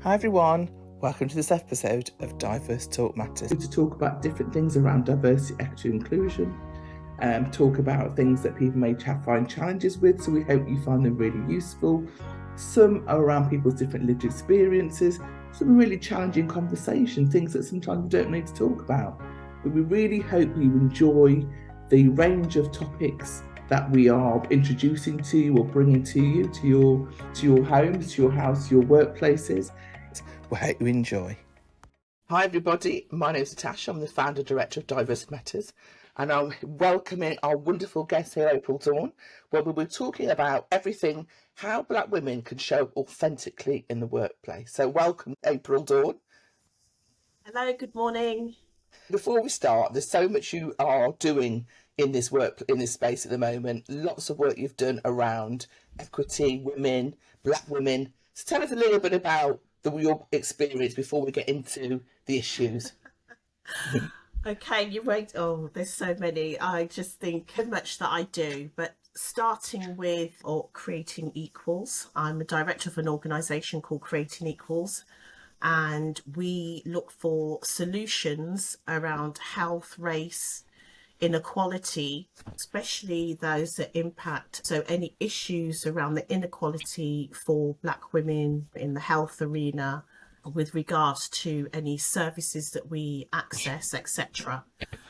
Hi everyone, welcome to this episode of Diverse Talk Matters. To talk about different things around diversity, equity, inclusion, talk about things that people may find challenges with, so we hope you find them really useful. Some are around people's different lived experiences, some really challenging conversation, things that sometimes we don't need to talk about. But we really hope you enjoy the range of topics that we are introducing to you or bringing to you, to your homes, to your house, to your workplaces. We hope you enjoy. Hi everybody, my name is Tash. I'm the founder director of Diverse Matters, and I'm welcoming our wonderful guest here, April Dawn, where we'll be talking about everything how Black women can show up authentically in the workplace. So welcome, April Dawn. Hello, good morning. Before we start, there's so much you are doing in this space at the moment. Lots of work you've done around equity, women, Black women. So tell us a little bit about your experience before we get into the issues. Okay, you wait. Oh, there's so many. I just think how much that I do, but starting with Creating Equals. I'm a director of an organisation called Creating Equals, and we look for solutions around health, race, inequality, especially those that impact. So any issues around the inequality for Black women in the health arena with regards to any services that we access, etc.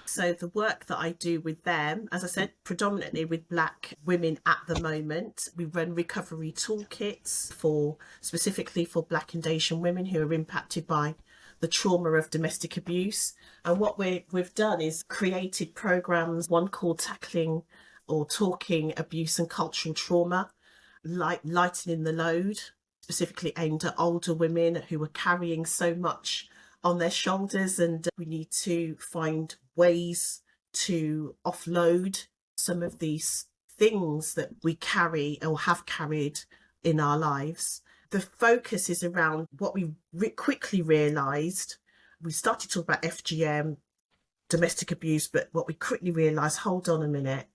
So the work that I do with them, as I said, predominantly with Black women at the moment, we run recovery toolkits specifically for Black and Asian women who are impacted by the trauma of domestic abuse. And what we've done is created programs, one called Tackling or Talking Abuse and Cultural Trauma, Lightening the Load, specifically aimed at older women who are carrying so much on their shoulders, and we need to find ways to offload some of these things that we carry or have carried in our lives. The focus is around what we quickly realised. We started talking about FGM, domestic abuse, but what we quickly realised, hold on a minute,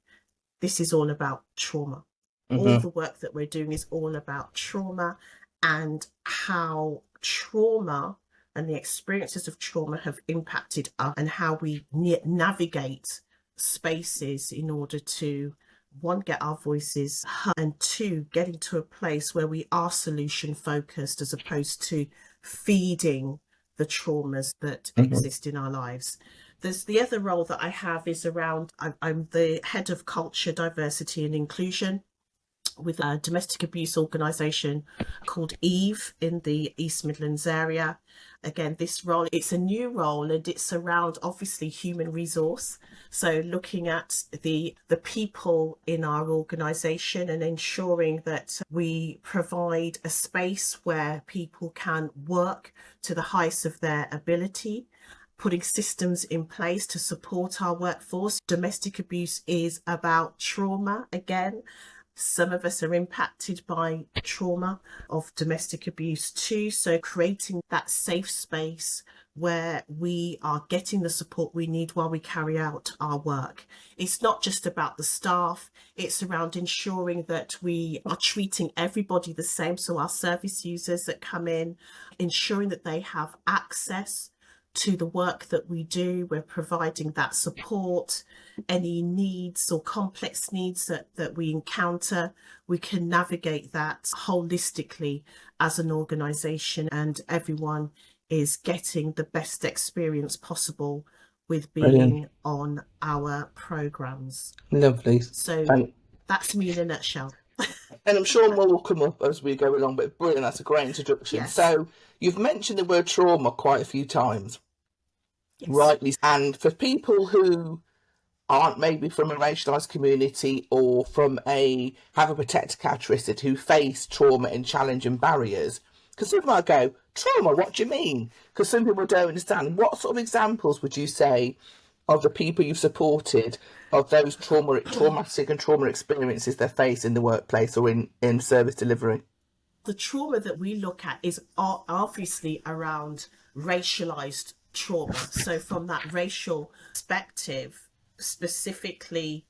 this is all about trauma. Mm-hmm. All the work that we're doing is all about trauma and how trauma and the experiences of trauma have impacted us and how we navigate spaces in order to, one, get our voices heard, and two, getting to a place where we are solution focused as opposed to feeding the traumas that exist in our lives. There's the other role that I have is around, I'm the head of culture, diversity and inclusion with a domestic abuse organisation called Eve in the East Midlands area. Again, this role, it's a new role and it's around obviously human resource. So looking at the people in our organisation and ensuring that we provide a space where people can work to the highest of their ability, putting systems in place to support our workforce. Domestic abuse is about trauma again. Some of us are impacted by trauma of domestic abuse too. So creating that safe space where we are getting the support we need while we carry out our work. It's not just about the staff, it's around ensuring that we are treating everybody the same. So our service users that come in, ensuring that they have access to the work that we do. We're providing that support. Any needs or complex needs that we encounter, we can navigate that holistically as an organisation, and everyone is getting the best experience possible with being on our programmes. Lovely. So that's me in a nutshell. And I'm sure more will come up as we go along, but brilliant, that's a great introduction. Yes. So you've mentioned the word trauma quite a few times. Yes. Rightly, and for people who aren't maybe from a racialized community or have a protected characteristic who face trauma and challenge and barriers, because some might go, trauma, what do you mean? Because some people don't understand. What sort of examples would you say of the people you've supported of those traumatic and trauma experiences they face in the workplace or in service delivery? The trauma that we look at is obviously around racialized trauma. So from that racial perspective, specifically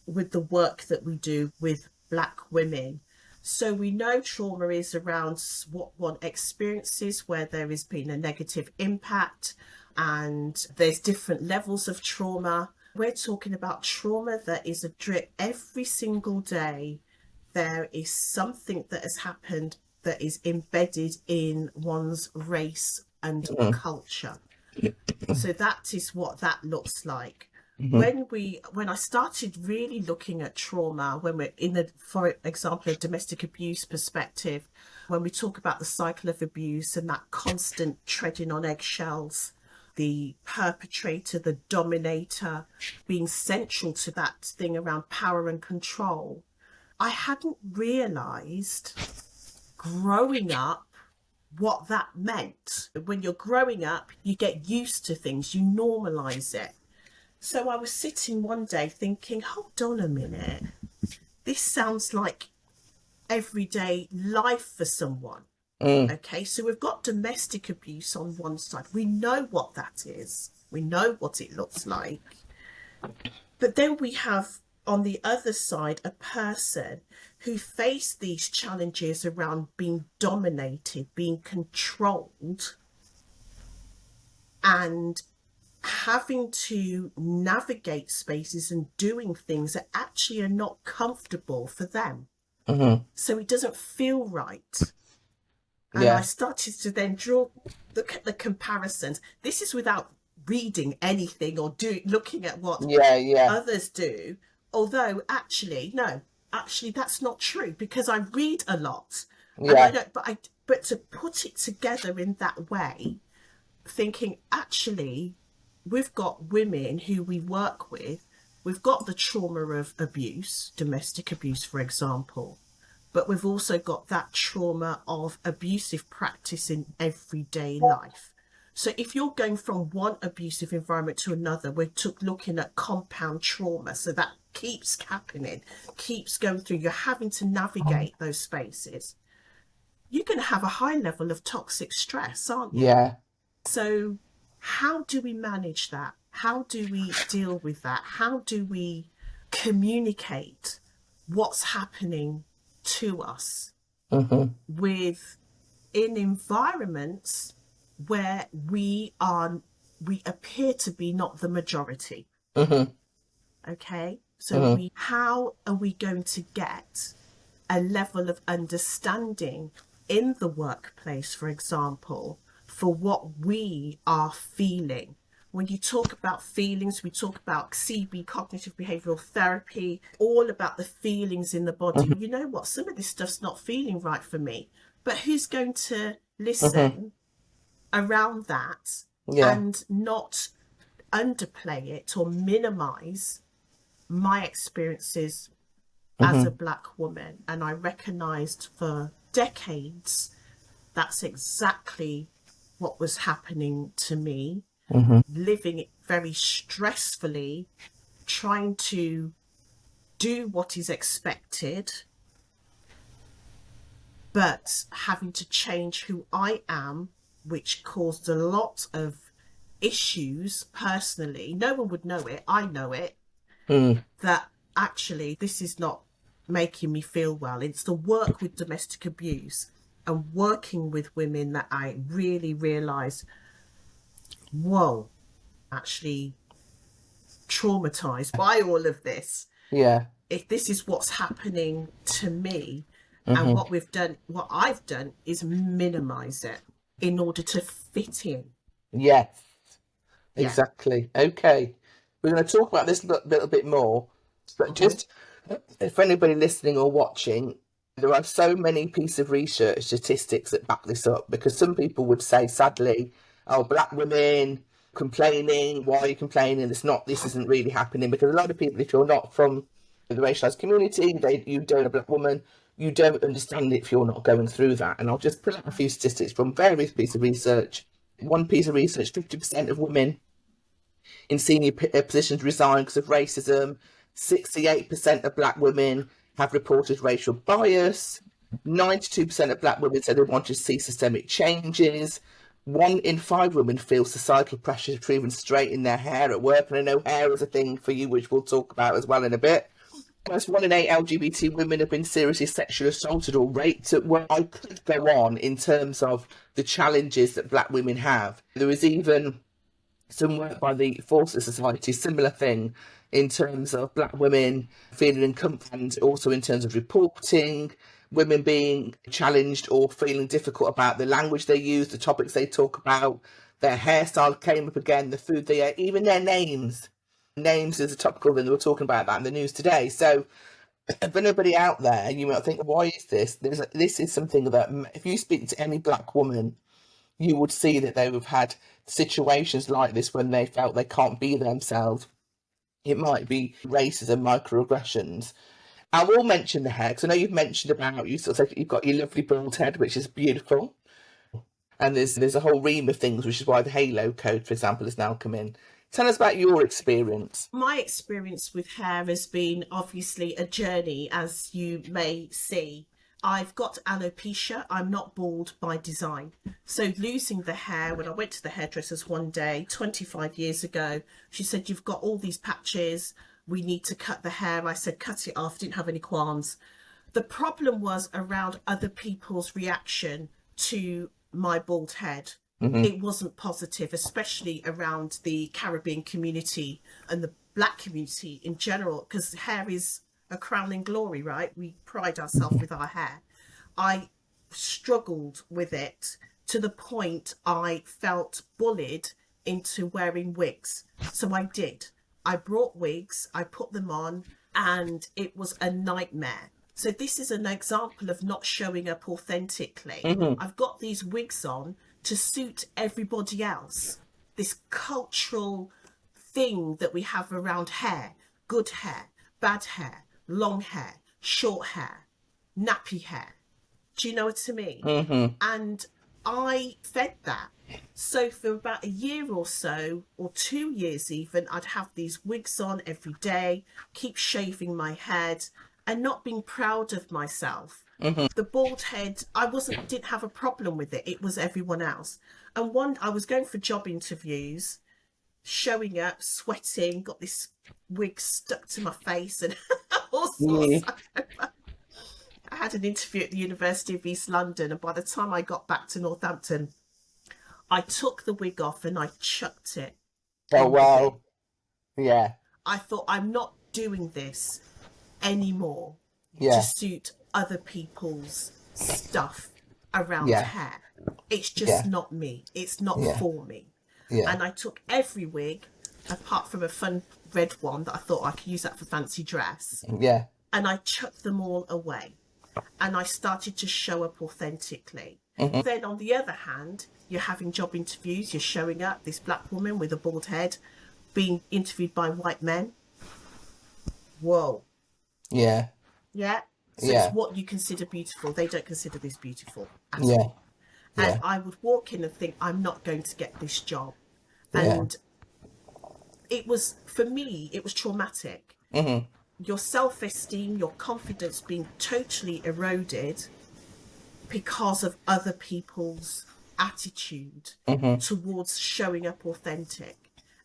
with the work that we do with Black women, So we know trauma is around what one experiences where there has been a negative impact, and there's different levels of trauma. We're talking about trauma that is a drip every single day. There is something that has happened that is embedded in one's race and culture. So that is what that looks like. When I started really looking at trauma, when we're in the, for example, a domestic abuse perspective, when we talk about the cycle of abuse and that constant treading on eggshells, the perpetrator, the dominator being central to that thing around power and control, I hadn't realised growing up what that meant. When you're growing up, you get used to things, you normalise it. So I was sitting one day thinking, hold on a minute, this sounds like everyday life for someone. Okay, so we've got domestic abuse on one side. We know what that is. We know what it looks like. But then we have on the other side a person who faced these challenges around being dominated, being controlled, and having to navigate spaces and doing things that actually are not comfortable for them. So it doesn't feel right. And I started to then look at the comparisons. This is without reading anything or looking at what others do. Although actually that's not true, because I read a lot. And I don't, but to put it together in that way, thinking actually we've got women who we work with, we've got the trauma of abuse, domestic abuse, for example, but we've also got that trauma of abusive practice in everyday life. So if you're going from one abusive environment to another, we're looking at compound trauma. So that keeps happening, keeps going through. You're having to navigate those spaces. You're going to have a high level of toxic stress, aren't you? Yeah. So how do we manage that? How do we deal with that? How do we communicate what's happening to us in environments where we appear to be not the majority? Okay, so how are we going to get a level of understanding in the workplace, for example, for what we are feeling? When you talk about feelings, we talk about CB, cognitive behavioral therapy, all about the feelings in the body. You know what? Some of this stuff's not feeling right for me, but who's going to listen around that and not underplay it or minimize my experiences as a Black woman? And I recognized for decades that's exactly what was happening to me. Living it very stressfully, trying to do what is expected, but having to change who I am, which caused a lot of issues personally. No one would know it. I know it. That actually this is not making me feel well. It's the work with domestic abuse and working with women that I really realised, whoa, actually traumatized by all of this. If this is what's happening to me, and what I've done is minimize it in order to fit in. Exactly. Okay, we're going to talk about this a little bit more, but just if anybody listening or watching, there are so many pieces of research statistics that back this up, because some people would say, sadly, oh, Black women complaining, why are you complaining? This isn't really happening. Because a lot of people, if you're not from the racialized community, you don't a Black woman, you don't understand it if you're not going through that. And I'll just pull out a few statistics from various pieces of research. One piece of research, 50% of women in senior positions resign because of racism. 68% of Black women have reported racial bias. 92% of Black women said they want to see systemic changes. 1 in 5 women feel societal pressure to even straighten their hair at work. And I know hair is a thing for you, which we'll talk about as well in a bit. almost 1 in 8 LGBT women have been seriously sexually assaulted or raped. Well, I could go on in terms of the challenges that black women have. There is even some work by the Forces Society, similar thing, in terms of black women feeling uncomfortable, and also in terms of reporting, women being challenged or feeling difficult about the language they use, the topics they talk about, their hairstyle came up again, the food they ate, even their names. Names is a topical thing. They were talking about that in the news today. So if anybody out there, you might think, why is this? This is something that if you speak to any black woman, you would see that they have had situations like this when they felt they can't be themselves. It might be racism, microaggressions. I will mention the hair, because I know you've mentioned about, you sort of said you've got your lovely bald head, which is beautiful. And there's a whole ream of things, which is why the Halo Code, for example, has now come in. Tell us about your experience. My experience with hair has been obviously a journey, as you may see. I've got alopecia. I'm not bald by design. So losing the hair, when I went to the hairdressers one day, 25 years ago, she said, you've got all these patches. We need to cut the hair. I said, cut it off. Didn't have any qualms. The problem was around other people's reaction to my bald head. It wasn't positive, especially around the Caribbean community and the black community in general, because hair is a crowning glory, right? We pride ourselves with our hair. I struggled with it to the point I felt bullied into wearing wigs. So I did. I brought wigs, I put them on, and it was a nightmare. So this is an example of not showing up authentically. I've got these wigs on to suit everybody else. This cultural thing that we have around hair, good hair, bad hair, long hair, short hair, nappy hair. Do you know what I mean? And I fed that. So for about a year or so, or 2 years even, I'd have these wigs on every day, keep shaving my head and not being proud of myself. The bald head, didn't have a problem with it. It was everyone else. And I was going for job interviews, showing up, sweating, got this wig stuck to my face and all sorts. I had an interview at the University of East London, and by the time I got back to Northampton, I took the wig off and I chucked it. Oh, wow. Yeah. I thought, I'm not doing this anymore Yeah. to suit other people's stuff around hair. It's just not me. It's not for me. Yeah. And I took every wig, apart from a fun red one that I thought I could use that for fancy dress. Yeah. And I chucked them all away. And I started to show up authentically. Then on the other hand, you're having job interviews, you're showing up, this black woman with a bald head being interviewed by white men. Whoa. Yeah. Yeah. So it's what you consider beautiful. They don't consider this beautiful at all. And I would walk in and think, I'm not going to get this job. And it was, for me, it was traumatic. Your self-esteem, your confidence being totally eroded because of other people's attitude towards showing up authentic.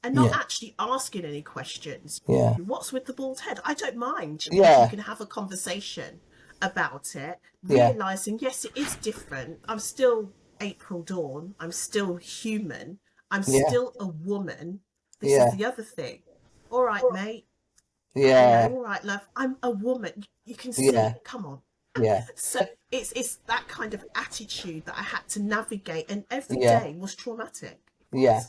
And not actually asking any questions. Yeah. What's with the bald head? I don't mind. Yeah. You can have a conversation about it, realising, yes, it is different. I'm still April Dawn. I'm still human. I'm still a woman. This is the other thing. All right, mate. Yeah. All right, love. I'm a woman. You can see it. Come on. Yeah. So it's that kind of attitude that I had to navigate, and every day was traumatic. Yeah.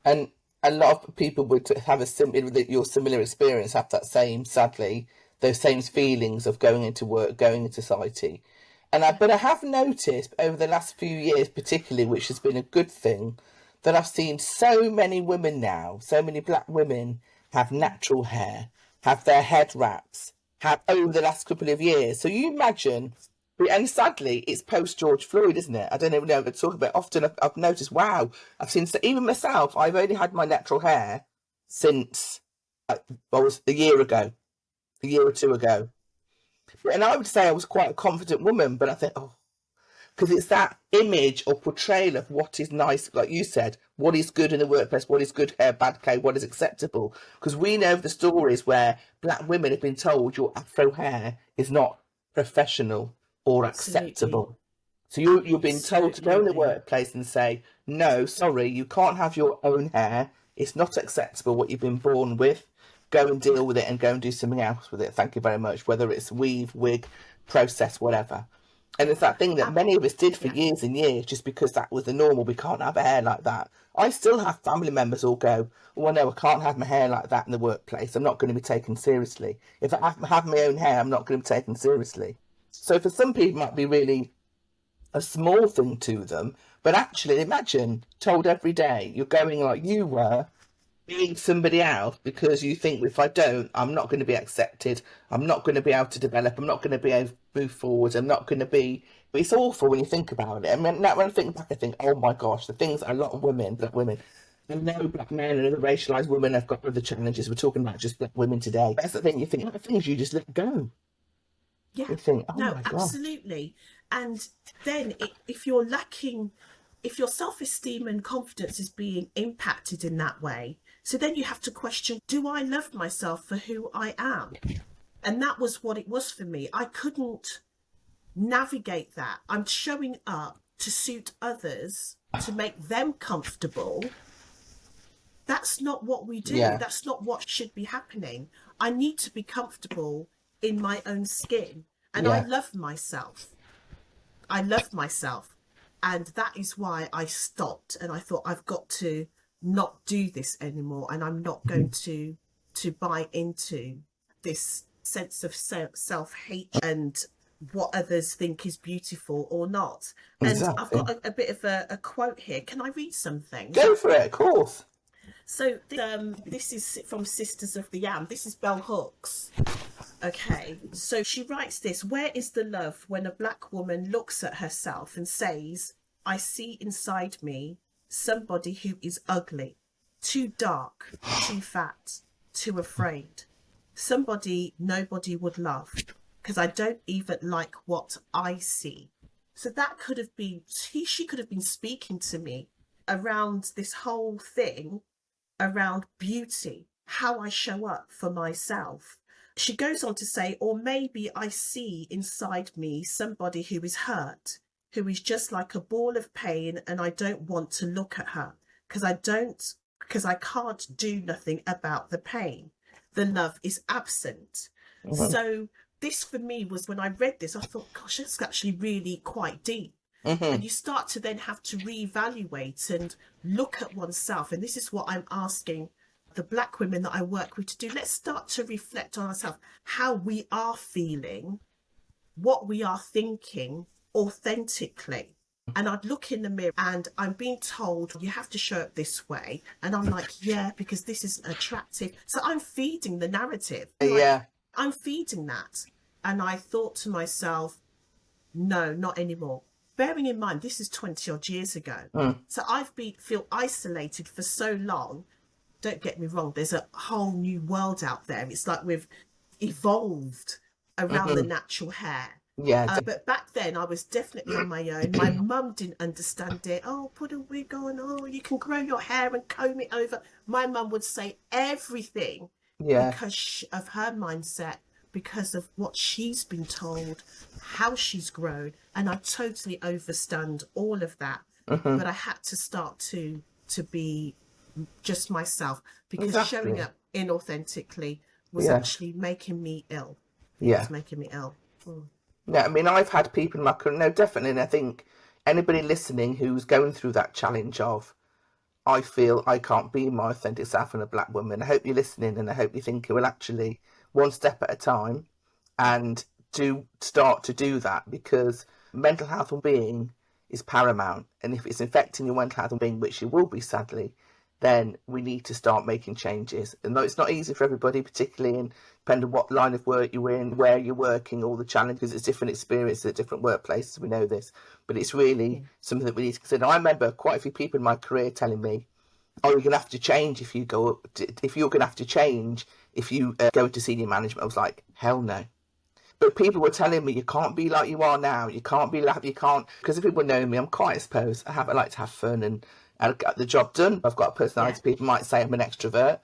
And a lot of people would have your similar experience, have that same, sadly, those same feelings of going into work, going into society. But I have noticed over the last few years, particularly, which has been a good thing, that I've seen so many women now, so many black women have natural hair, have their head wraps, have over the last couple of years. So you imagine, and sadly, it's post George Floyd, isn't it? I don't even know if I talk about it. Often I've noticed, wow, I've seen, even myself, I've only had my natural hair since was a year or two ago. And I would say I was quite a confident woman, but I think, because it's that image or portrayal of what is nice, like you said, what is good in the workplace, what is good hair, bad hair, what is acceptable. Because we know the stories where black women have been told your afro hair is not professional or acceptable. So you're being told to go in the workplace and say, no, sorry, you can't have your own hair. It's not acceptable what you've been born with. Go and deal with it and go and do something else with it. Thank you very much. Whether it's weave, wig, process, whatever. And it's that thing that many of us did for years and years just because that was the normal. We can't have hair like that. I still have family members all go, oh, no, I can't have my hair like that in the workplace. I'm not going to be taken seriously. If I have my own hair, I'm not going to be taken seriously. So for some people, it might be really a small thing to them. But actually, imagine told every day you're going like you were, being somebody else because you think if I don't, I'm not going to be accepted. I'm not going to be able to develop. I'm not going to be able to move forward. I'm not going to be. But it's awful when you think about it. I mean, now when I think back, I think, oh my gosh, the things a lot of women, black women, and no black men and other racialized women have got other challenges. We're talking about just black women today. That's the thing. You think the things you just let go. Yeah. You think, oh no, my God. Absolutely. And then if you're lacking, if your self-esteem and confidence is being impacted in that way, so then you have to question, do I love myself for who I am? And that was what it was for me. I couldn't navigate that. I'm showing up to suit others, to make them comfortable. That's not what we do. Yeah. That's not what should be happening. I need to be comfortable in my own skin. And I love myself. I love myself. And that is why I stopped and I thought I've got to not do this anymore, and I'm not going to buy into this sense of self-hate and what others think is beautiful or not. Exactly. And I've got a bit of a quote here. Can I read something? Go for it, of course. So this is from Sisters of the Yam. This is Bell Hooks. Okay, so she writes this: where is the love when a black woman looks at herself and says, I see inside me somebody who is ugly, too dark, too fat, too afraid, somebody nobody would love because I don't even like what I see. So that could have been, she could have been speaking to me around this whole thing around beauty, how I show up for myself. She goes on to say, or maybe I see inside me somebody who is hurt, who is just like a ball of pain, and I don't want to look at her because I can't do nothing about the pain. The love is absent. Mm-hmm. So this for me was, when I read this, I thought, gosh, it's actually really quite deep. Mm-hmm. And you start to then have to reevaluate and look at oneself. And this is what I'm asking the black women that I work with to do. Let's start to reflect on ourselves, how we are feeling, what we are thinking authentically. And I'd look in the mirror and I'm being told you have to show up this way, and I'm like, yeah, because this is attractive. So I'm feeding the narrative. I'm feeding that. And I thought to myself, no, not anymore. Bearing in mind, this is 20 odd years ago. So I've feel isolated for so long. Don't get me wrong, there's a whole new world out there. It's like we've evolved around the natural hair. Yeah. But back then I was definitely on my own. My mum didn't understand it. Oh, put a wig on. Oh, you can grow your hair and comb it over. My mum would say everything because of her mindset, because of what she's been told, how she's grown. And I totally understand all of that. But I had to start to be just myself, because showing up inauthentically was actually making me ill. It was making me ill. Yeah, I mean, I've had people in my career, no, definitely, and I think anybody listening who's going through that challenge of, I feel I can't be my authentic self and a black woman, I hope you're listening, and I hope you're thinking, well, actually, one step at a time, and do start to do that, because mental health and being is paramount, and if it's affecting your mental health and being, which it will be, sadly, then we need to start making changes. And though it's not easy for everybody, particularly in depending on what line of work you're in, where you're working, all the challenges, it's different experiences at different workplaces, we know this, but it's really something that we need to consider. I remember quite a few people in my career telling me, oh, you're going to have to change if you go up, if you're going to have to change if you go into senior management. I was like, hell no. But people were telling me, you can't be like you are now. You can't be like, you can't, because if people know me, I'm quite, I suppose, I like to have fun and get the job done. I've got a personality. People might say I'm an extrovert.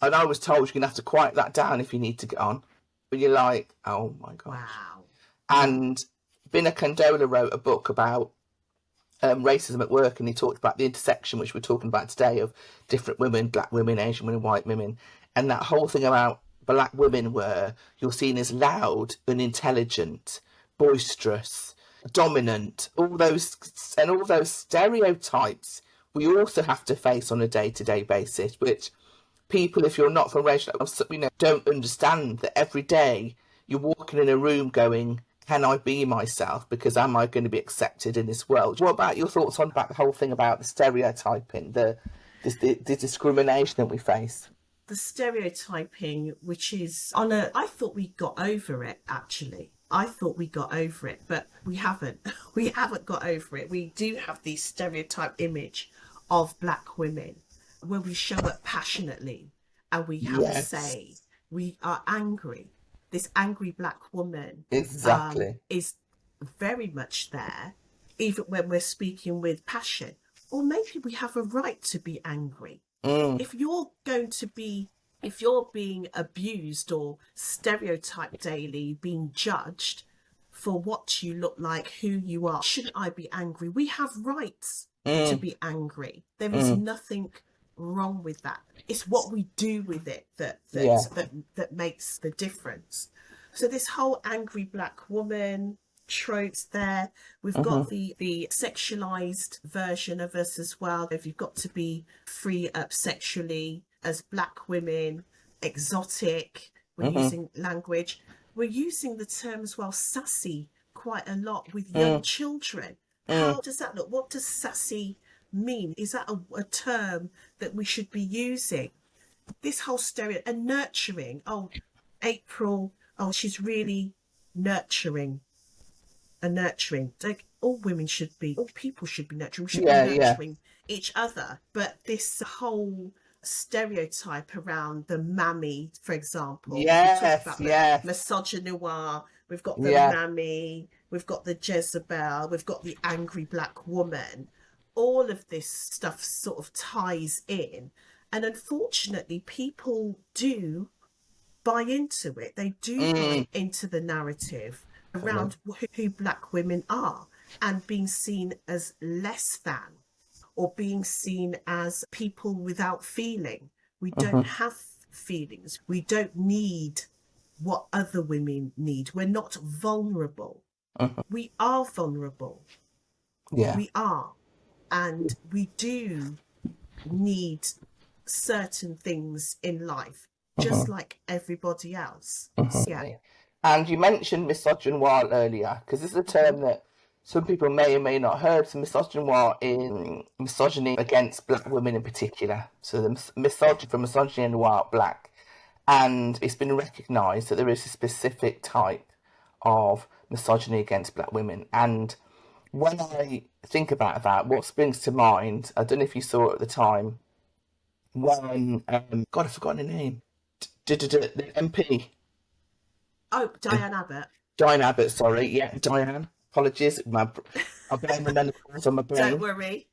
And I was told you're going to have to quiet that down if you need to get on. But you're like, oh my gosh. Wow. And Bina Condola wrote a book about racism at work, and he talked about the intersection, which we're talking about today, of different women, black women, Asian women, white women, and that whole thing about black women where you're seen as loud and intelligent, boisterous, dominant, all those stereotypes we also have to face on a day-to-day basis, which people, if you're not from racial, don't understand, that every day you're walking in a room going, can I be myself? Because am I going to be accepted in this world? What about your thoughts on about the whole thing about the stereotyping, the discrimination that we face? The stereotyping, which is I thought we got over it, actually. I thought we got over it, but we haven't. We haven't got over it. We do have the stereotype image of black women where we show up passionately and we have a say. We are angry. This angry black woman is very much there, even when we're speaking with passion. Or maybe we have a right to be angry. If you're being abused or stereotyped daily, being judged for what you look like, who you are, shouldn't I be angry? We have rights to be angry. There is nothing wrong with that. It's what we do with it that makes the difference. So this whole angry black woman tropes there. We've got the sexualized version of us as well. If you've got to be free up sexually as black women, exotic, we're using language. We're using the term as well, sassy, quite a lot with young children. How does that look? What does sassy mean? Is that a term that we should be using? This whole and nurturing. Oh, April, she's really nurturing. Nurturing, like all people should be nurturing. We should be nurturing each other. But this whole stereotype around the mammy, for example, misogynoir, we've got the mammy, we've got the Jezebel, we've got the angry black woman. All of this stuff sort of ties in, and unfortunately people do buy into it. They do buy into the narrative around who black women are, and being seen as less than, or being seen as people without feeling. We don't have feelings. We don't need what other women need. We're not vulnerable. We are vulnerable. We are. And we do need certain things in life, just like everybody else. And you mentioned misogynoir earlier, because this is a term that some people may or may not have heard. So misogynoir is misogyny against black women in particular. So the misogyny from misogyny noir, black. And it's been recognised that there is a specific type of misogyny against black women. And when I think about that, what springs to mind, I don't know if you saw it at the time, when, God, I've forgotten her name, the MP. Oh, Diane Abbott. Diane Abbott, sorry. Yeah, Diane. Apologies. I'm blaming the menopause on my brain. Don't worry.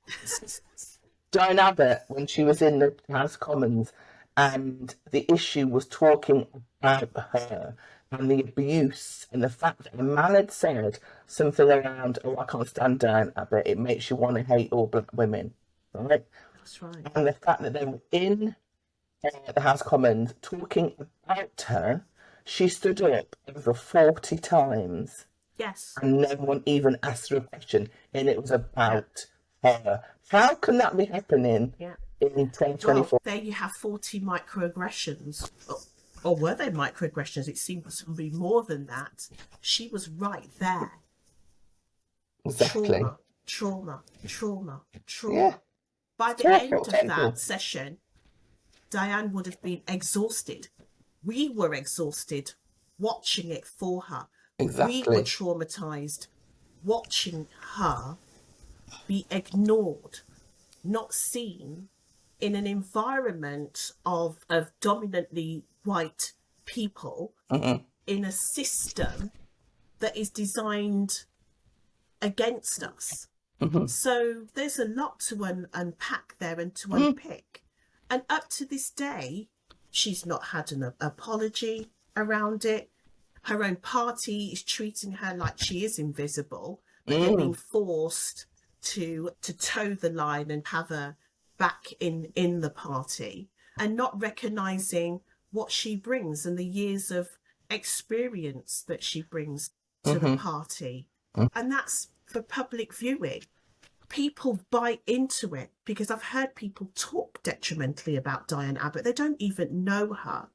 Diane Abbott, when she was in the House of Commons, and the issue was talking about her and the abuse, and the fact that a man had said something around, oh, I can't stand Diane Abbott, it makes you want to hate all black women. Right? That's right. And the fact that they were in the House of Commons talking about her, she stood up over 40 times. Yes. And no one even asked her a question, and it was about her. How can that be happening in 2024? Well, there you have 40 microaggressions. Or were they microaggressions? It seems to be more than that. She was right there. Exactly. Trauma. Yeah. By the end of that session, Diane would have been exhausted. We were exhausted watching it for her. Exactly. We were traumatized watching her be ignored, not seen, in an environment of dominantly white people in a system that is designed against us. So there's a lot to unpack there and to unpick. And up to this day, she's not had an apology around it. Her own party is treating her like she is invisible, but they're being forced to toe the line and have her back in the party, and not recognising what she brings and the years of experience that she brings to the party. And that's for public viewing. People buy into it because I've heard people talk detrimentally about Diane Abbott. They don't even know her.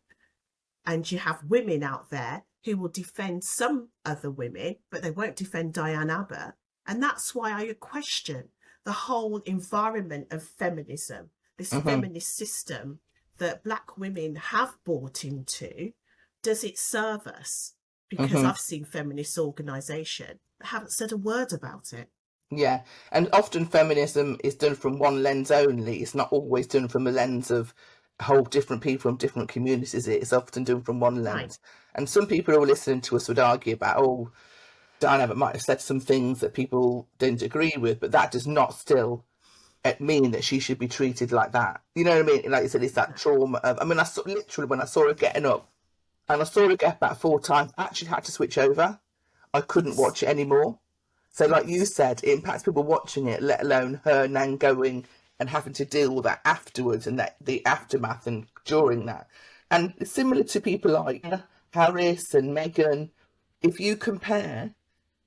And you have women out there who will defend some other women, but they won't defend Diane Abbott. And that's why I question the whole environment of feminism, this feminist system that Black women have bought into. Does it serve us? Because I've seen feminist organisation that haven't said a word about it. Yeah, and often feminism is done from one lens only. It's not always done from a lens of whole different people from different communities. It's often done from one lens. Right. And some people who are listening to us would argue about, oh, Diane Abbott might have said some things that people didn't agree with, but that does not still mean that she should be treated like that. You know what I mean? Like you said, it's that trauma of, I mean, literally when I saw her getting up, and I saw her get about 4 times, I actually had to switch over. I couldn't watch it anymore. So like you said, it impacts people watching it, let alone her now going and having to deal with that afterwards and that the aftermath and during that. And similar to people like Harris and Meghan, if you compare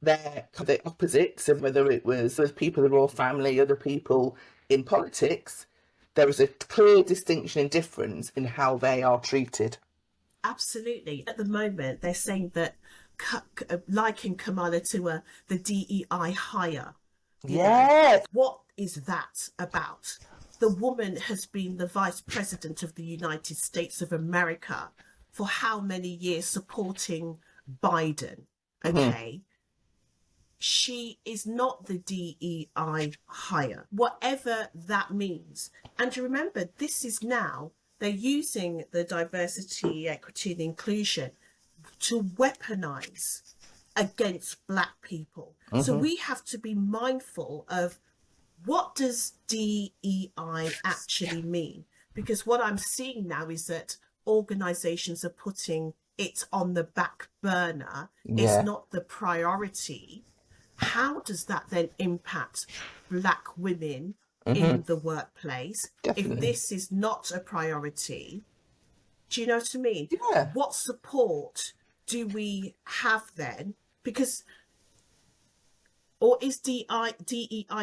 their opposites, and whether it was people in the royal family, other people in politics, there is a clear distinction and difference in how they are treated. Absolutely. At the moment, they're saying that liken Kamala to the DEI hire. Yes. What is that about? The woman has been the Vice President of the United States of America for how many years, supporting Biden? Okay. She is not the DEI hire, whatever that means. And you remember, this is now, they're using the diversity, equity, and inclusion to weaponize against Black people. So we have to be mindful of, what does DEI actually mean? Because what I'm seeing now is that organizations are putting it on the back burner. It's not the priority. How does that then impact Black women in the workplace? Definitely. If this is not a priority, do you know what I mean? Yeah. What support do we have then? Because, or is DEI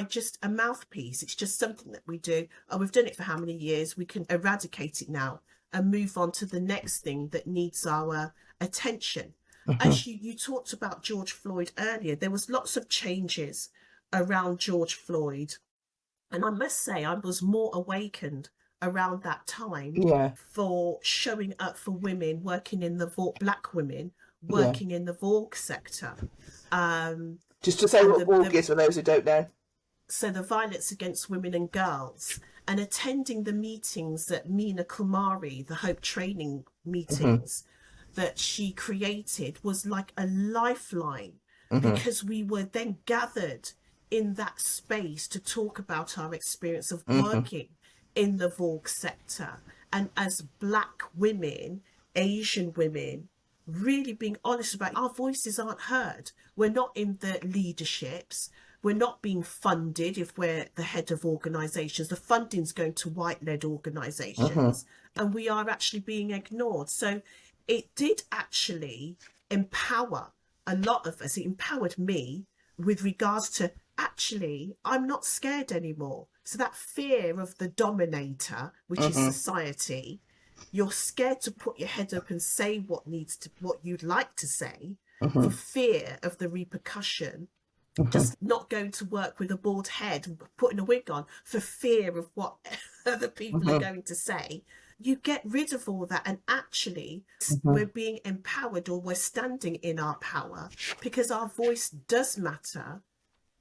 just a mouthpiece? It's just something that we do. Oh, we've done it for how many years? We can eradicate it now and move on to the next thing that needs our attention. As you talked about George Floyd earlier, there was lots of changes around George Floyd. And I must say, I was more awakened around that time for showing up for women working in the Black women working in the Vogue sector. Just to say what Vogue is for those who don't know. So the violence against women and girls, and attending the meetings that Mina Kumari, the Hope Training meetings that she created, was like a lifeline, because we were then gathered in that space to talk about our experience of working in the Vogue sector, and as Black women, Asian women, really being honest about our voices aren't heard. We're not in the leaderships. We're not being funded. If we're the head of organisations, the funding's going to white-led organisations, and we are actually being ignored. So it did actually empower a lot of us. It empowered me with regards to, actually, I'm not scared anymore. So that fear of the dominator, which is society, you're scared to put your head up and say what you'd like to say, for fear of the repercussion. Just not going to work with a bald head, putting a wig on, for fear of what other people are going to say. You get rid of all that, and actually we're being empowered, or we're standing in our power, because our voice does matter.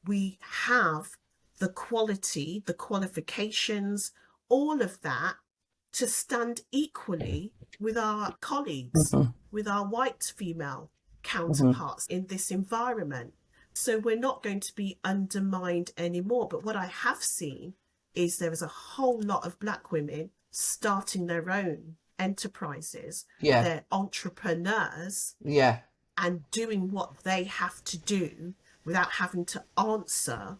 We have the quality, the qualifications, all of that, to stand equally with our colleagues, with our white female counterparts in this environment. So we're not going to be undermined anymore. But what I have seen is there is a whole lot of Black women starting their own enterprises. They're entrepreneurs. And doing what they have to do without having to answer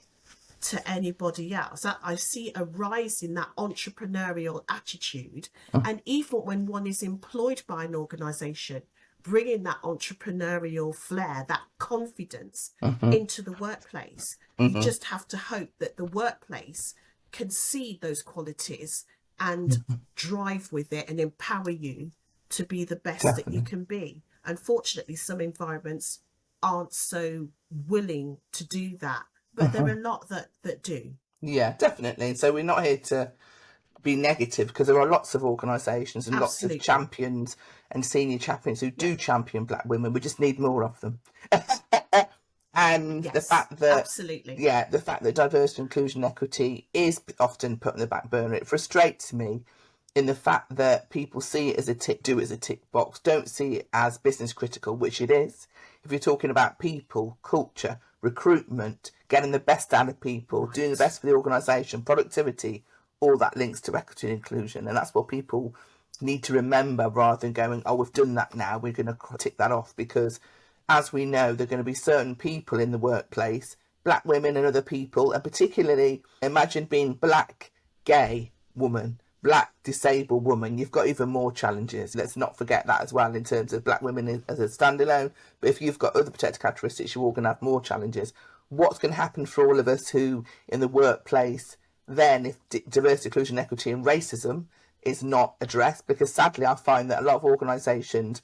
to anybody else. I see a rise in that entrepreneurial attitude. And even when one is employed by an organisation, bringing that entrepreneurial flair, that confidence into the workplace. You just have to hope that the workplace can see those qualities and drive with it and empower you to be the best that you can be. Unfortunately, some environments aren't so willing to do that, but there are a lot that do. Yeah, definitely. So we're not here to be negative, because there are lots of organisations and lots of champions and senior champions who do champion Black women. We just need more of them. And the fact that the fact that diversity, inclusion, equity is often put on the back burner, it frustrates me in the fact that people see it as a tick, do it as a tick box, don't see it as business critical, which it is. If you're talking about people, culture, recruitment, getting the best out of people, doing the best for the organisation, productivity, all that links to equity and inclusion. And that's what people need to remember, rather than going, oh, we've done that now, we're going to tick that off. Because as we know, there are going to be certain people in the workplace, Black women and other people, and particularly imagine being Black, gay woman, Black disabled woman, you've got even more challenges. Let's not forget that as well, in terms of Black women as a standalone. But if you've got other protected characteristics, you're all going to have more challenges. What's going to happen for all of us who in the workplace then, if diversity, inclusion, equity and racism is not addressed? Because sadly I find that a lot of organisations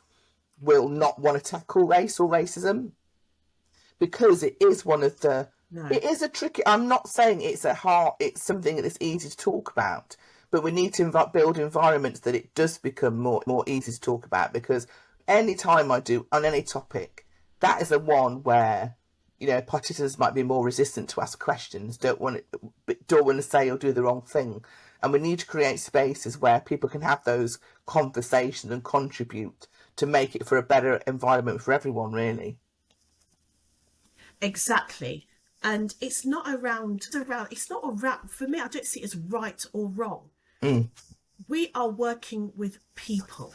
will not want to tackle race or racism, because it is one of the it is a tricky, I'm not saying it's something that's easy to talk about, but we need to build environments that it does become more easy to talk about. Because any time I do on any topic, that is the one where, you know, participants might be more resistant to ask questions, don't want to say or do the wrong thing. And we need to create spaces where people can have those conversations and contribute to make it for a better environment for everyone, really. Exactly. And it's not around, for me, I don't see it as right or wrong. We are working with people.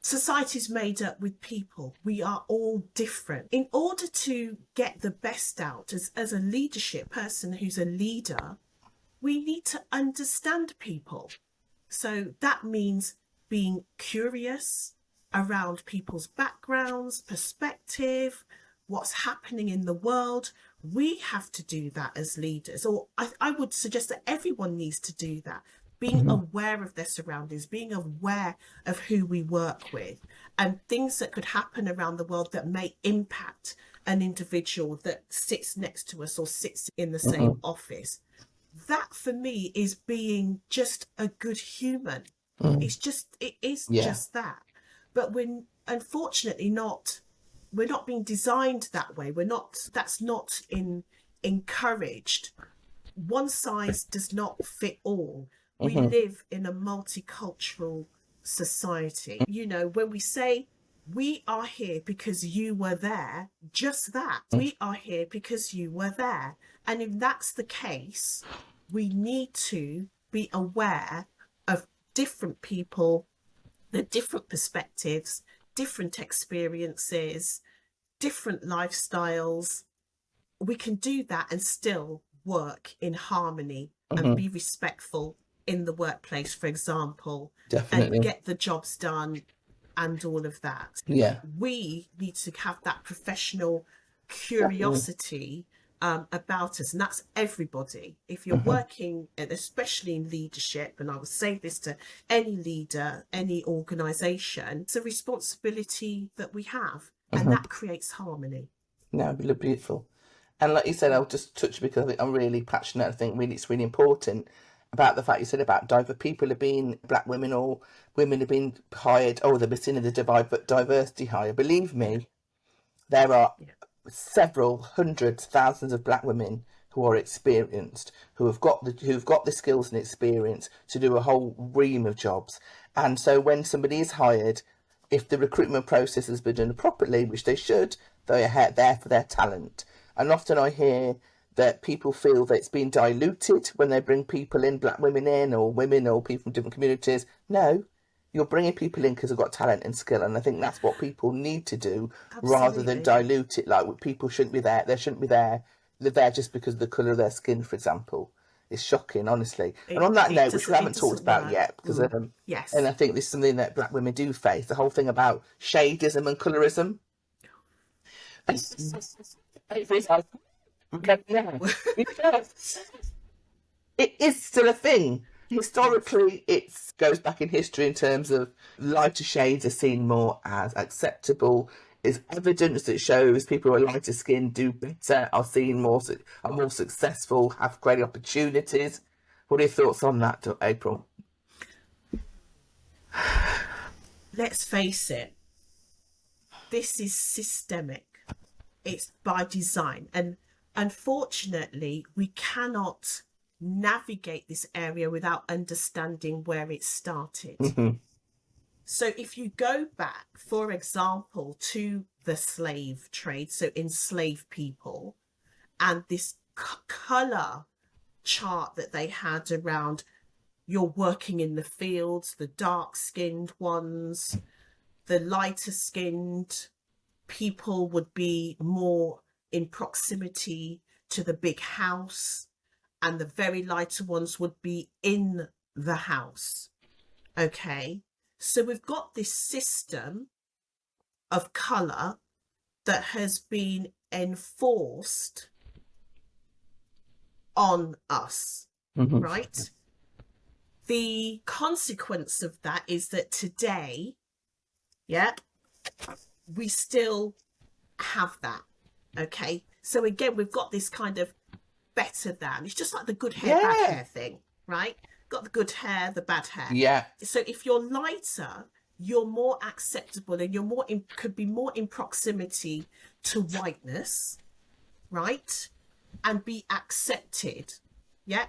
Society's made up with people. We are all different. In order to get the best out as a leadership person who's a leader, we need to understand people. So that means being curious around people's backgrounds, perspective, what's happening in the world. We have to do that as leaders, or I would suggest that everyone needs to do that. Being aware of their surroundings, being aware of who we work with, and things that could happen around the world that may impact an individual that sits next to us or sits in the same office. That for me is being just a good human. It is just that. But we're unfortunately we're not being designed that way. That's not encouraged. One size does not fit all. We live in a multicultural society. You know, when we say we are here because you were there, just that. We are here because you were there. And if that's the case, we need to be aware of different people, the different perspectives, different experiences, different lifestyles. We can do that and still work in harmony and be respectful in the workplace, for example, and get the jobs done and all of that. We need to have that professional curiosity about us, and that's everybody. If you're working, and especially in leadership, and I would say this to any leader, any organisation, it's a responsibility that we have, and that creates harmony. No, beautiful. And like you said, I'll just touch, because I'm really passionate. I think it's really important about the fact you said about people have been, Black women or women have been hired, they've been seen in the diversity hire. Believe me, there are several hundreds, thousands of Black women who are experienced, who've got the skills and experience to do a whole ream of jobs. And so when somebody is hired, if the recruitment process has been done properly, which they should, they are there for their talent. And often I hear that people feel that it's been diluted when they bring people in, black women in, or women, or people from different communities. No, you're bringing people in because they've got talent and skill, and I think that's what people need to do. Absolutely. Rather than dilute it. Like, people shouldn't be there. They shouldn't be there. They're there just because of the colour of their skin, for example. It's shocking, honestly. And on that note, which we haven't talked about yet, because yes, and I think this is something that black women do face, the whole thing about shadeism and colourism. It is still a thing. Historically, it goes back in history in terms of lighter shades are seen more as acceptable. Is evidence that shows people who are lighter skinned do better, are seen more, are more successful, have greater opportunities. What are your thoughts on that, April? Let's face it, this is systemic. It's by design, and unfortunately we cannot navigate this area without understanding where it started. Mm-hmm. So if you go back, for example, to the slave trade, so enslaved people, and this colour chart that they had around, you're working in the fields, the dark-skinned ones, the lighter-skinned people would be more in proximity to the big house, and the very lighter ones would be in the house. Okay, so we've got this system of colour that has been enforced on us, mm-hmm. right? The consequence of that is that today, we still have that. Okay, so again, we've got this kind of better than. It's just like the good hair, bad hair thing, right? Got the good hair, the bad hair. Yeah. So if you're lighter, you're more acceptable, and you're more could be more in proximity to whiteness, right? And be accepted,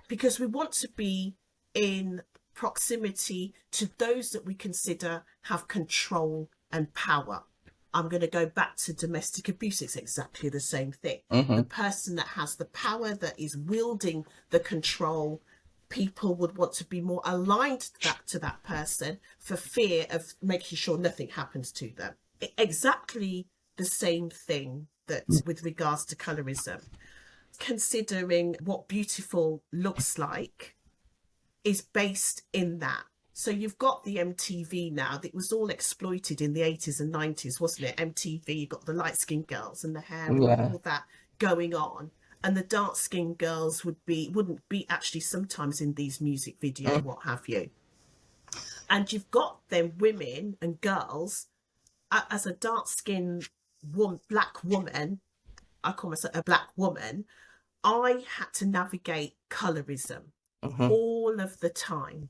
because we want to be in proximity to those that we consider have control and power. I'm going to go back to domestic abuse. It's exactly the same thing. Mm-hmm. The person that has the power, that is wielding the control, people would want to be more aligned to that person for fear of making sure nothing happens to them. Exactly the same thing that with regards to colorism. Considering what beautiful looks like is based in that. So you've got the MTV now, that was all exploited in the 80s and 90s, wasn't it? MTV, you've got the light-skinned girls and the hair and all that going on. And the dark-skinned girls wouldn't be actually sometimes in these music videos, what have you. And you've got them women and girls, as a dark-skinned black woman, I call myself a black woman, I had to navigate colorism all of the time.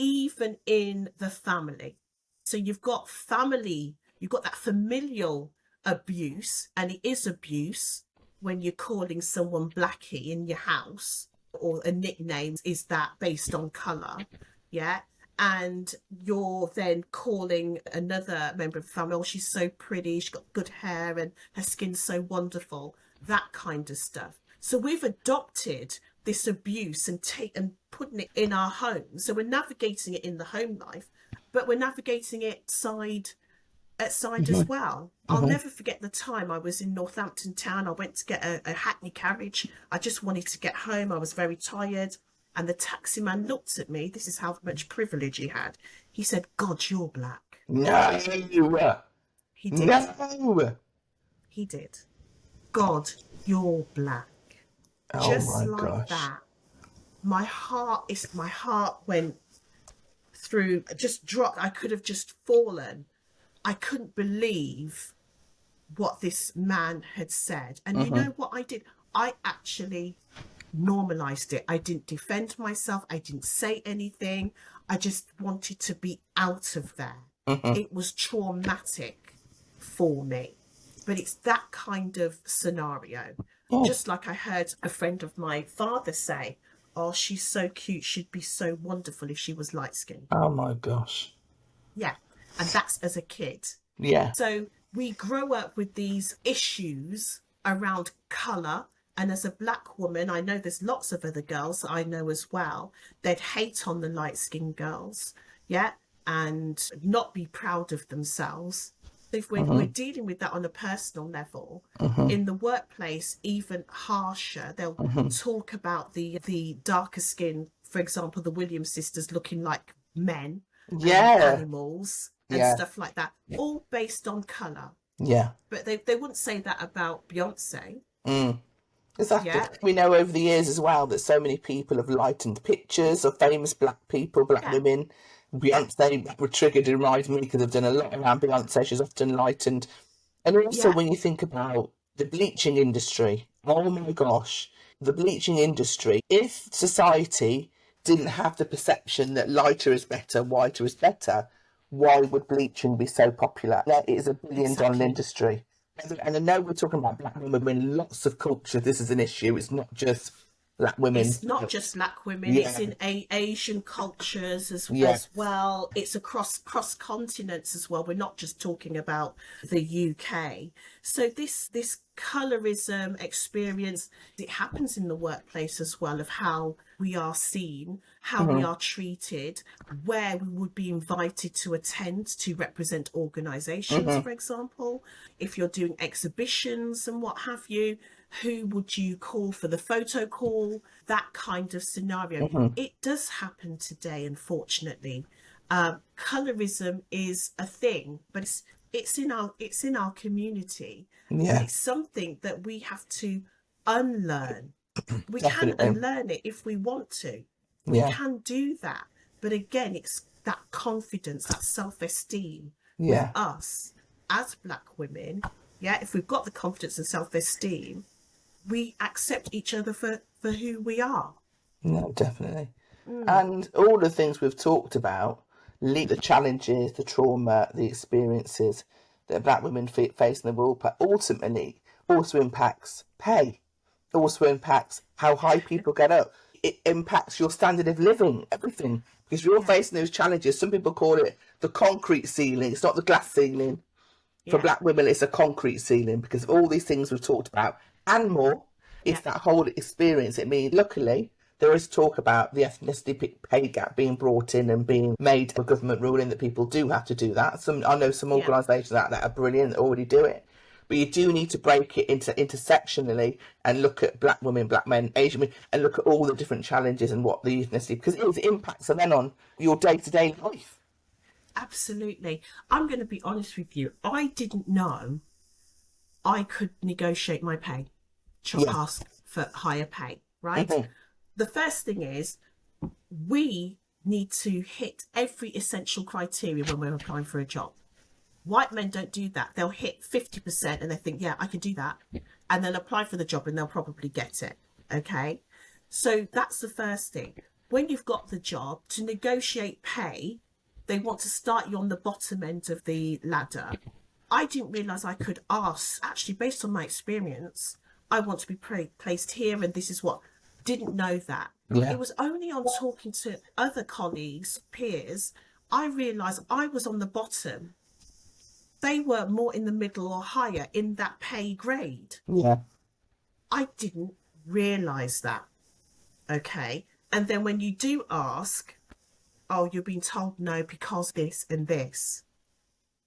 Even in the family. So you've got that familial abuse, and it is abuse when you're calling someone Blackie in your house, or a nickname is that based on colour, and you're then calling another member of the family, oh, she's so pretty, she's got good hair and her skin's so wonderful, that kind of stuff. So we've adopted this abuse and putting it in our homes. So we're navigating it in the home life, but we're navigating it outside as well. I'll never forget the time I was in Northampton town. I went to get a hackney carriage. I just wanted to get home. I was very tired. And the taxi man looked at me. This is how much privilege he had. He said, God, you're black. No. He did. No. He did. God, you're black. Just like that, my heart went through, just dropped. I could have just fallen. I couldn't believe what this man had said. And you know what I did? I actually normalized it. I didn't defend myself. I didn't say anything. I just wanted to be out of there. It was traumatic for me. But it's that kind of scenario. Just like I heard a friend of my father say, oh, she's so cute, she'd be so wonderful if she was light skinned. Oh my gosh. Yeah. And that's as a kid. Yeah. So we grow up with these issues around colour. And as a black woman, I know there's lots of other girls I know as well, they'd hate on the light skinned girls. Yeah. And not be proud of themselves. If we're dealing with that on a personal level, in the workplace, even harsher, they'll talk about the darker skin, for example, the Williams sisters looking like men, animals, and stuff like that, all based on colour. Yeah. But they wouldn't say that about Beyonce. Exactly. Yeah. We know over the years as well that so many people have lightened pictures of famous black people, black women. Beyonce were triggered in Rise Me because they've done a lot around Beyonce. She's often lightened. And also when you think about the bleaching industry, oh my gosh, the bleaching industry, if society didn't have the perception that lighter is better, whiter is better, why would bleaching be so popular? That is a $1 billion industry. And I know we're talking about black women, but in lots of cultures this is an issue. It's not just black women. It's not just black women. It's in Asian cultures as well. It's across continents as well. We're not just talking about the UK. So this colorism experience, it happens in the workplace as well, of how we are seen, how we are treated, where we would be invited to attend to represent organisations, for example. If you're doing exhibitions and what have you, who would you call for the photo call? That kind of scenario. It does happen today, unfortunately. Colorism is a thing, but it's in our community. Yeah. It's something that we have to unlearn. We can unlearn it if we want to. We can do that. But again, it's that confidence, that self-esteem with us as black women. Yeah, if we've got the confidence and self-esteem, we accept each other for who we are. No, definitely. And all the things we've talked about, the challenges, the trauma, the experiences that black women face in the world, ultimately also impacts pay, also impacts how high people get up. It impacts your standard of living, everything. Because you're facing those challenges. Some people call it the concrete ceiling. It's not the glass ceiling. For black women, it's a concrete ceiling because of all these things we've talked about and more. It's that whole experience. I mean, luckily, there is talk about the ethnicity pay gap being brought in and being made a government ruling that people do have to do that. I know some organisations out there are brilliant that already do it. But you do need to break it into intersectionally and look at black women, black men, Asian men, and look at all the different challenges and what the ethnicity, because it impacts and then on your day-to-day life. Absolutely. I'm going to be honest with you. I didn't know I could negotiate my pay, ask for higher pay, right? The first thing is we need to hit every essential criteria when we're applying for a job. White men don't do that. They'll hit 50% and they think, yeah, I can do that. And they'll apply for the job and they'll probably get it. Okay. So that's the first thing. When you've got the job, to negotiate pay, they want to start you on the bottom end of the ladder. I didn't realise I could ask, actually, based on my experience, I want to be placed here and this is what. Didn't know that. It was only on talking to other colleagues, peers, I realised I was on the bottom. They were more in the middle or higher in that pay grade. Yeah. I didn't realise that. Okay. And then when you do ask, oh, you're being told no because this and this.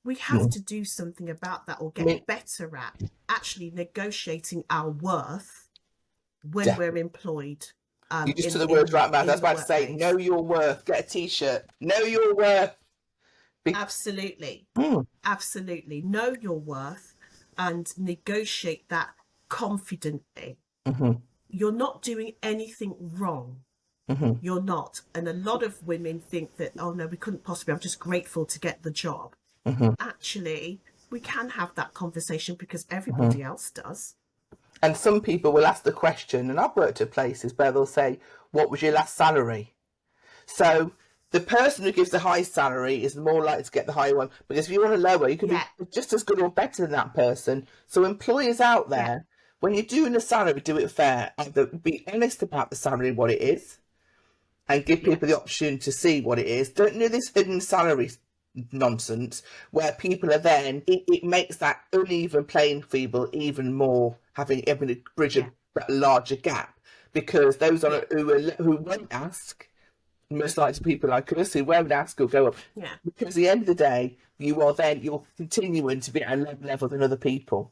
We have to do something about that or get better at actually negotiating our worth when we're employed. You just took the words right, man. I was about to say, know your worth. Get a T-shirt. Know your worth. Absolutely. Absolutely. Know your worth and negotiate that confidently. You're not doing anything wrong. You're not. And a lot of women think that, oh no, we couldn't possibly, I'm just grateful to get the job. Actually, we can have that conversation because everybody else does. And some people will ask the question, and I've worked at places where they'll say, what was your last salary? So the person who gives the high salary is more likely to get the higher one, because if you want a lower, you can be just as good or better than that person. So employers out there when you're doing a salary, do it fair. Either be honest about the salary, what it is, and give people the option to see what it is. Don't do this hidden salary nonsense where people are then, it makes that uneven playing field even more, having a bridge a larger gap, because those who won't ask, most likely people like us who won't ask will go up. Because at the end of the day, you're continuing to be at a level than other people.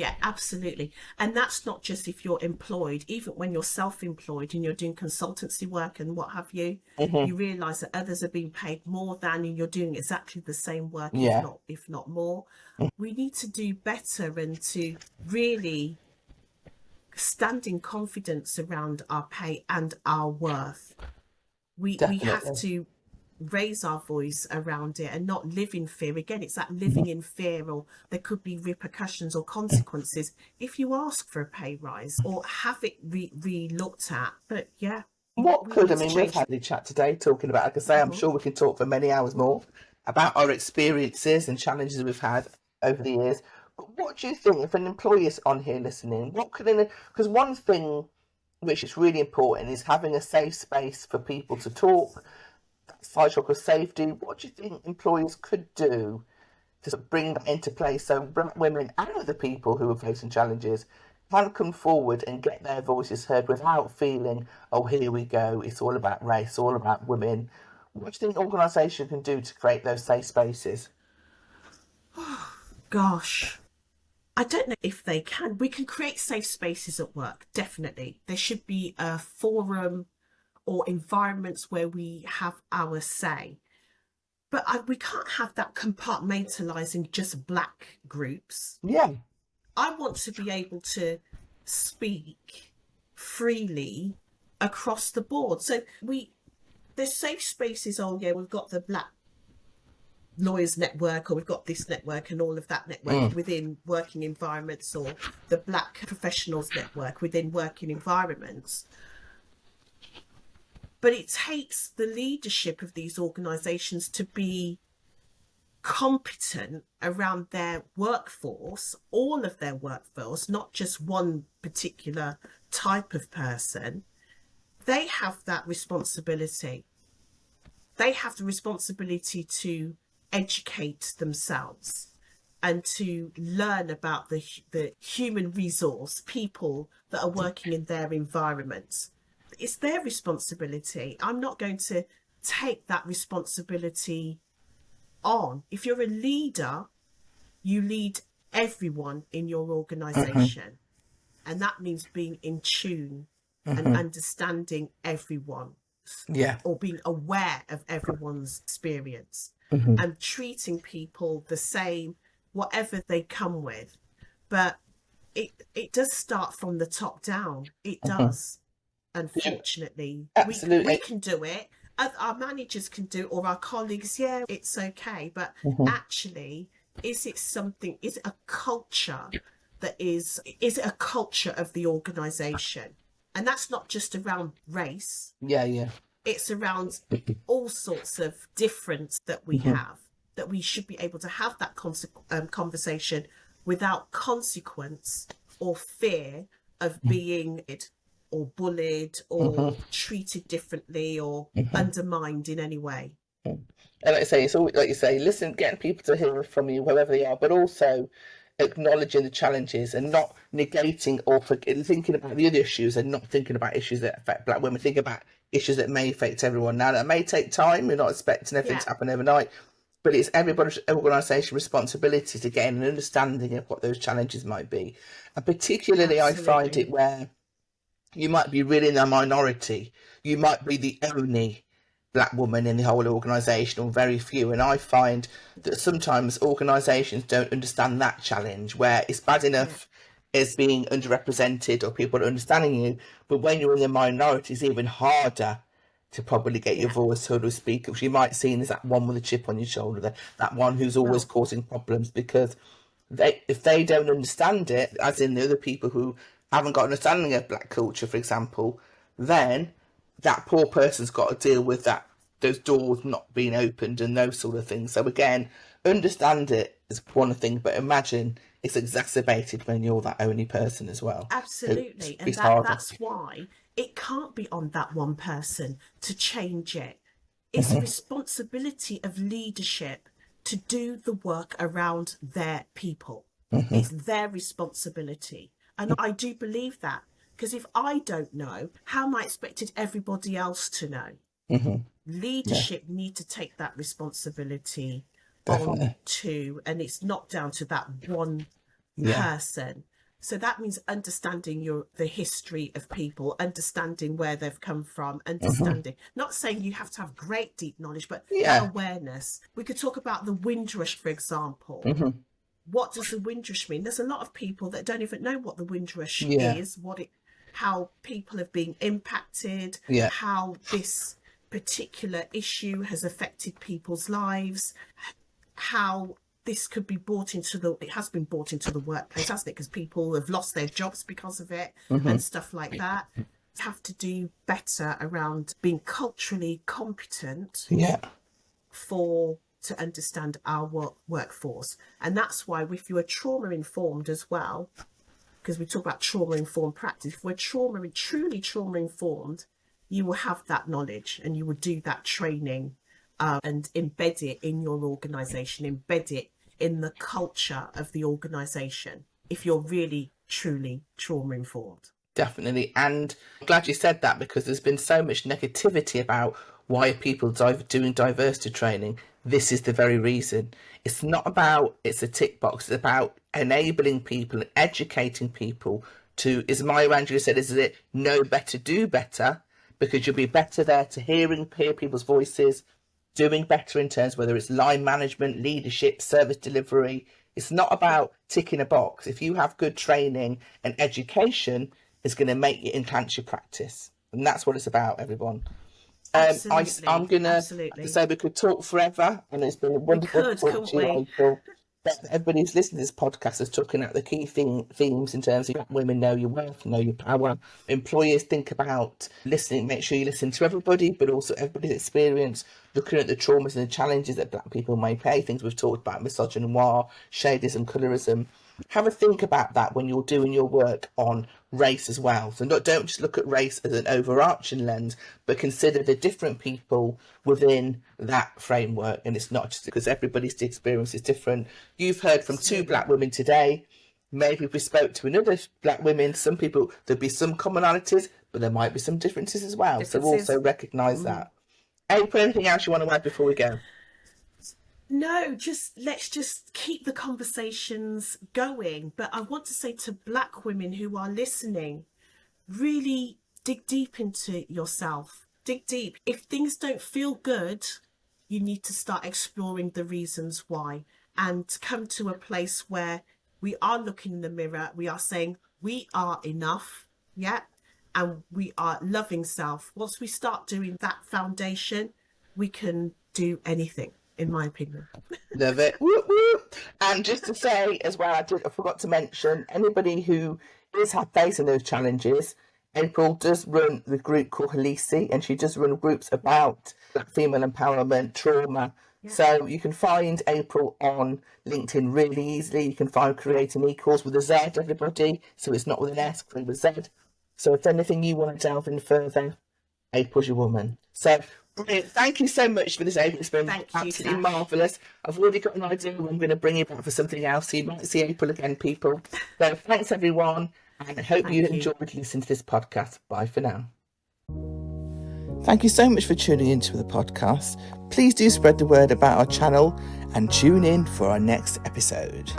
Yeah, absolutely. And that's not just if you're employed, even when you're self-employed and you're doing consultancy work and what have you, you realise that others are being paid more than, and you're doing exactly the same work, if not more. We need to do better and to really stand in confidence around our pay and our worth. We have to raise our voice around it and not live in fear. Again, it's that living in fear, or there could be repercussions or consequences if you ask for a pay rise or have it re-looked at. But we've had a chat today talking about, like I say, I'm sure we can talk for many hours more about our experiences and challenges we've had over the years. But what do you think, if an employer's on here listening, because one thing which is really important is having a safe space for people to talk, psychological safety. What do you think employers could do to bring that into place so black women and other people who are facing challenges can come forward and get their voices heard without feeling, oh, here we go, it's all about race, all about women? What do you think organisations can do to create those safe spaces? Oh, gosh. I don't know if they can. We can create safe spaces at work, definitely. There should be a forum or environments where we have our say. But we can't have that compartmentalising just black groups. Yeah. I want to be able to speak freely across the board. So there's safe spaces. Oh yeah, we've got the Black Lawyers Network, or we've got this network and all of that network within working environments, or the Black Professionals Network within working environments. But it takes the leadership of these organisations to be competent around their workforce, all of their workforce, not just one particular type of person. They have that responsibility. They have the responsibility to educate themselves and to learn about the human resource, people that are working in their environments. It's their responsibility. I'm not going to take that responsibility on. If you're a leader, you lead everyone in your organisation. And that means being in tune and understanding everyone. Or being aware of everyone's experience and treating people the same, whatever they come with. But it does start from the top down. It does. Unfortunately, absolutely. We can do it. Our managers can do it, or our colleagues. Yeah, it's okay. But actually, is it a culture that is it a culture of the organisation? And that's not just around race. Yeah. It's around all sorts of difference that we have, that we should be able to have that conversation without consequence or fear of being or bullied or treated differently or undermined in any way. And like I say, it's always, like you say, listen, getting people to hear from you, wherever they are, but also acknowledging the challenges and not negating or thinking about the other issues and not thinking about issues that affect black women. Think about issues that may affect everyone. Now, that may take time. We're not expecting everything to happen overnight, but it's everybody's organisation responsibility to get an understanding of what those challenges might be. And particularly, I find it where you might be really in a minority. You might be the only black woman in the whole organisation, or very few. And I find that sometimes organisations don't understand that challenge, where it's bad enough as being underrepresented or people understanding you, but when you're in the minority, it's even harder to probably get your voice heard or speak, because you might see as that one with a chip on your shoulder, that one who's always causing problems, because if they don't understand it, as in the other people who haven't got an understanding of black culture, for example, then that poor person's got to deal with those doors not being opened and those sort of things. So again, understand it, is one thing, but imagine it's exacerbated when you're that only person as well. Absolutely. And that's why it can't be on that one person to change it. It's a responsibility of leadership to do the work around their people. It's their responsibility. And I do believe that, because if I don't know, how am I expected everybody else to know? Leadership need to take that responsibility on too, and it's not down to that one person. So that means understanding the history of people, understanding where they've come from, understanding, not saying you have to have great deep knowledge, but that awareness. We could talk about the Windrush, for example. What does the Windrush mean? There's a lot of people that don't even know what the Windrush is, how people have been impacted, how this particular issue has affected people's lives, how this could be it has been brought into the workplace, hasn't it? Because people have lost their jobs because of it and stuff like that. Have to do better around being culturally competent to understand our workforce. And that's why if you are trauma informed as well, because we talk about trauma informed practice, if we're truly trauma informed, you will have that knowledge and you will do that training and embed it in your organisation, embed it in the culture of the organisation, if you're really, truly trauma-informed. Definitely. And I'm glad you said that, because there's been so much negativity about why people doing diversity training. This is the very reason. It's not about it's a tick box. It's about enabling people and educating people to, as Maya Angelou said, is it know better, do better, because you'll be better there to hear people's voices, doing better in terms whether it's line management, leadership, service delivery. It's not about ticking a box. If you have good training and education, it's going to make you enhance your practice. And that's what it's about, everyone. I'm going to say we could talk forever, and it's been a wonderful talk to you, April. Everybody who's listening to this podcast is talking about the key themes in terms of Black women know your worth, know your power. Employers, think about listening, make sure you listen to everybody, but also everybody's experience, looking at the traumas and the challenges that Black people may pay, things we've talked about, misogynoir, shadism, colorism. Have a think about that when you're doing your work on race as well. So don't just look at race as an overarching lens, but consider the different people within that framework. And it's not just because everybody's experience is different. You've heard from two Black women today. Maybe if we spoke to another Black women, some people, there'd be some commonalities, but there might be some differences as well. So also recognise that. April, anything else you want to add before we go? No, let's just keep the conversations going. But I want to say to Black women who are listening, really dig deep into yourself. Dig deep. If things don't feel good, you need to start exploring the reasons why, and come to a place where we are looking in the mirror, we are saying we are enough, and we are loving self. Once we start doing that foundation, we can do anything, in my opinion. Love it. Whoop, whoop. And just to say as well, I forgot to mention, anybody who is facing those challenges, April does run the group called Halisi, and she does run groups about Black female empowerment, trauma. So you can find April on LinkedIn really easily. You can find Creating Equals with a Z, everybody. So it's not with an S, but with a Z. So if anything you want to delve in further, April's your woman. So brilliant. Thank you so much for this, April. It's been absolutely marvellous. I've already got an idea when I'm going to bring you back for something else. So you might see April again, people. So thanks, everyone. And I hope you enjoyed listening to this podcast. Bye for now. Thank you so much for tuning into the podcast. Please do spread the word about our channel and tune in for our next episode.